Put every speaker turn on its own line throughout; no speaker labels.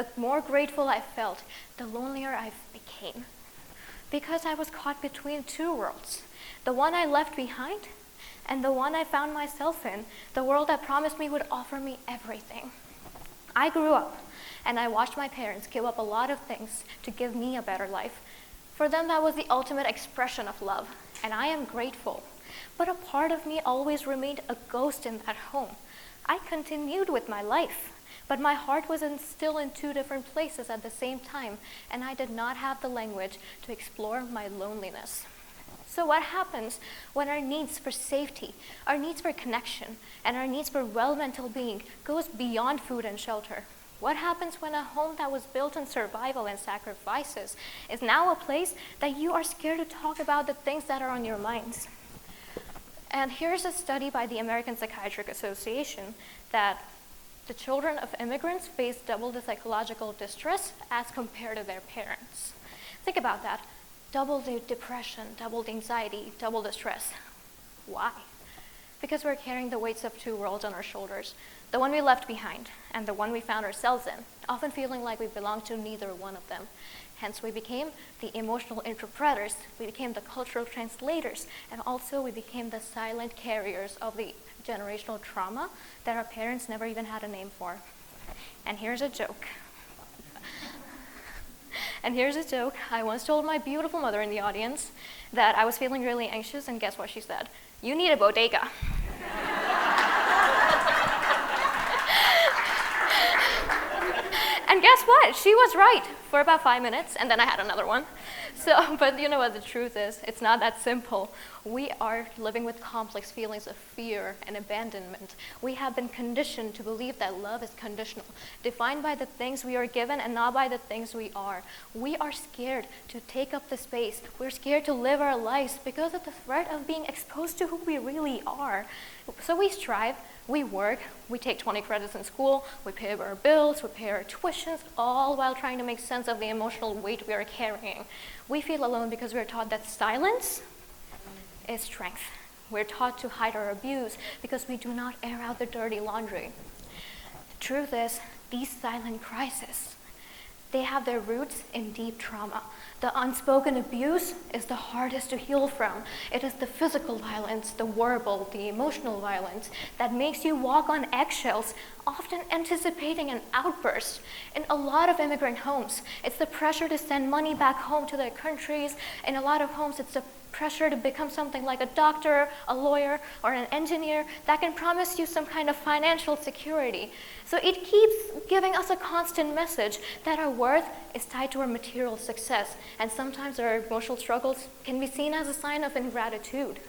the more grateful I felt, the lonelier I became. Because I was caught between two worlds, the one I left behind and the one I found myself in, the world that promised me would offer me everything. I grew up and I watched my parents give up a lot of things to give me a better life. For them, that was the ultimate expression of love, and I am grateful. But a part of me always remained a ghost in that home. I continued with my life, but my heart was still in two different places at the same time, and I did not have the language to explore my loneliness. So what happens when our needs for safety, our needs for connection, and our needs for mental being goes beyond food and shelter? What happens when a home that was built on survival and sacrifices is now a place that you are scared to talk about the things that are on your minds? And here's a study by the American Psychiatric Association that the children of immigrants face double the psychological distress as compared to their parents. Think about that. Double the depression, double the anxiety, double the stress. Why? Because we're carrying the weights of two worlds on our shoulders, the one we left behind and the one we found ourselves in, often feeling like we belong to neither one of them. Hence, we became the emotional interpreters, we became the cultural translators, and also we became the silent carriers of the generational trauma that our parents never even had a name for. And here's a joke. I once told my beautiful mother in the audience that I was feeling really anxious, and guess what she said? You need a bodega. And guess what? She was right for about 5 minutes, and then I had another one. But you know what the truth is? It's not that simple. We are living with complex feelings of fear and abandonment. We have been conditioned to believe that love is conditional, defined by the things we are given and not by the things we are. We are scared to take up the space. We're scared to live our lives because of the threat of being exposed to who we really are. So we strive, we work, we take 20 credits in school, we pay our bills, we pay our tuitions, all while trying to make sense of the emotional weight we are carrying. We feel alone because we're taught that silence is strength. We're taught to hide our abuse because we do not air out the dirty laundry. The truth is, these silent crises, they have their roots in deep trauma. The unspoken abuse is the hardest to heal from. It is the physical violence, the verbal, the emotional violence that makes you walk on eggshells, often anticipating an outburst. In a lot of immigrant homes, it's the pressure to send money back home to their countries. In a lot of homes, it's the pressure to become something like a doctor, a lawyer, or an engineer that can promise you some kind of financial security. So it keeps giving us a constant message that our worth is tied to our material success, and sometimes our emotional struggles can be seen as a sign of ingratitude.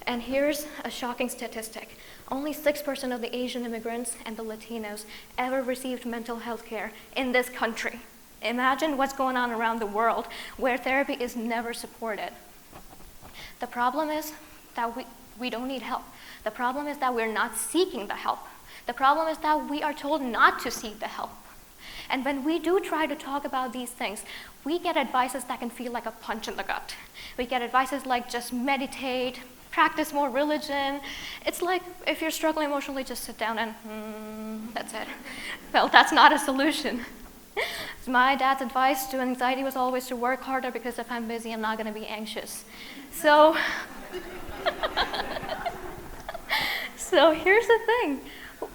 And here's a shocking statistic. Only 6% of the Asian immigrants and the Latinos ever received mental health care in this country. Imagine what's going on around the world where therapy is never supported. The problem is that we don't need help. The problem is that we're not seeking the help. The problem is that we are told not to seek the help. And when we do try to talk about these things, we get advices that can feel like a punch in the gut. We get advices like just meditate, practice more religion. It's like if you're struggling emotionally, just sit down and that's it. Well, that's not a solution. My dad's advice to anxiety was always to work harder because if I'm busy, I'm not going to be anxious. So here's the thing.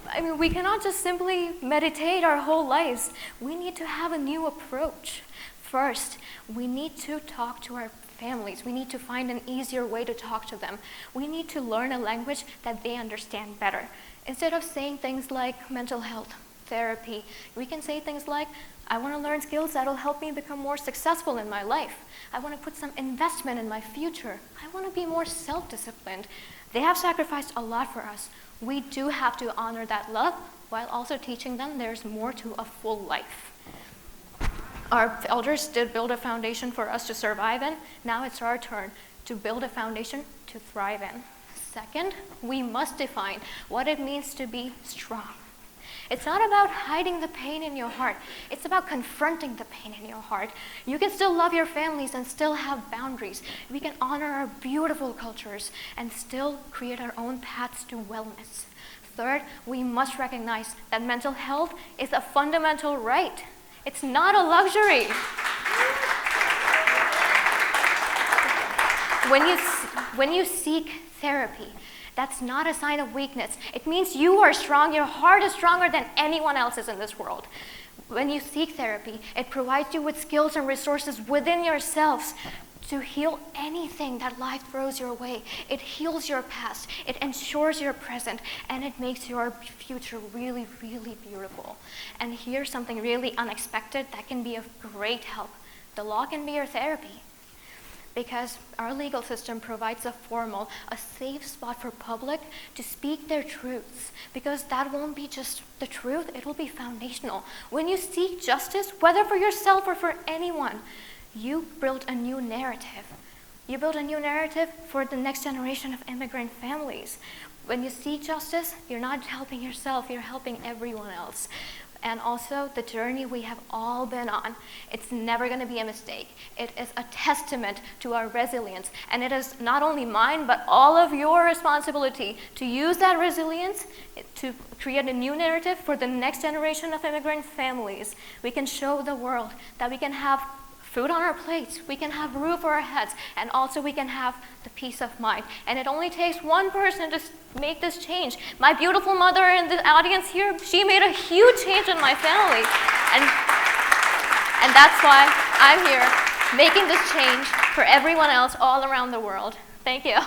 I mean, we cannot just simply meditate our whole lives. We need to have a new approach. First, we need to talk to our families. We need to find an easier way to talk to them. We need to learn a language that they understand better. Instead of saying things like mental health, therapy, we can say things like, I want to learn skills that will help me become more successful in my life. I want to put some investment in my future. I want to be more self-disciplined. They have sacrificed a lot for us. We do have to honor that love while also teaching them there's more to a full life. Our elders did build a foundation for us to survive in. Now it's our turn to build a foundation to thrive in. Second, we must define what it means to be strong. It's not about hiding the pain in your heart. It's about confronting the pain in your heart. You can still love your families and still have boundaries. We can honor our beautiful cultures and still create our own paths to wellness. Third, we must recognize that mental health is a fundamental right. It's not a luxury. When you seek therapy, that's not a sign of weakness. It means you are strong. Your heart is stronger than anyone else's in this world. When you seek therapy, it provides you with skills and resources within yourselves to heal anything that life throws your way. It heals your past, it ensures your present, and it makes your future really, really beautiful. And here's something really unexpected that can be of great help. The law can be your therapy, because our legal system provides a formal, a safe spot for public to speak their truths, because that won't be just the truth, it will be foundational. When you seek justice, whether for yourself or for anyone, you build a new narrative. You build a new narrative for the next generation of immigrant families. When you seek justice, you're not helping yourself, you're helping everyone else. And also, the journey we have all been on, it's never going to be a mistake. It is a testament to our resilience. And it is not only mine, but all of your responsibility to use that resilience to create a new narrative for the next generation of immigrant families. We can show the world that we can have food on our plates, we can have roof over our heads, and also we can have the peace of mind. And it only takes one person to make this change. My beautiful mother in the audience here, she made a huge change in my family. And that's why I'm here, making this change for everyone else all around the world. Thank you.